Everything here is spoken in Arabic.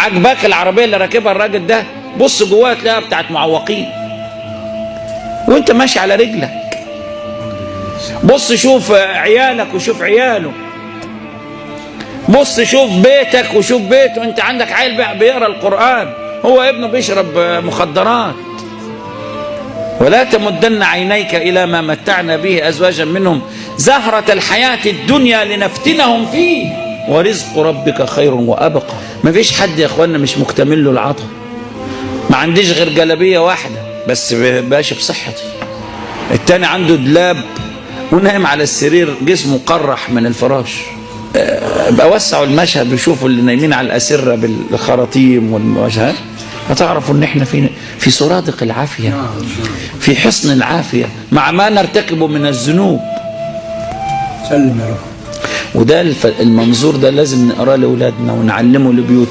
عجباك العربيه اللي راكبها الراجل ده، بص جواها تلاقيها بتاعت معوقين وانت ماشي على رجلك. بص شوف عيالك وشوف عياله، بص شوف بيتك وشوف بيته. انت عندك عيل بيقرا القرآن، هو ابنه بيشرب مخدرات. ولا تمدن عينيك إلى ما متعنا به أزواجا منهم زهرة الحياة الدنيا لنفتنهم فيه ورزق ربك خير وأبقى. ما فيش حد يا اخوانا مش مكتمل له العطاء. ما عنديش غير جلابية واحدة بس باشا بصحتي، التاني عنده دلاب ونايم على السرير جسمه قرح من الفراش. بقى وسعوا المشهد وشوفوا اللي نايمين على الأسرة بالخراطيم والمشهد، هتعرفوا ان احنا في سرادق العافية، في حصن العافية مع ما نرتكبه من الذنوب. سلم يا رب. وده المنظور ده لازم نقراه لاولادنا ونعلمه لبيوتنا.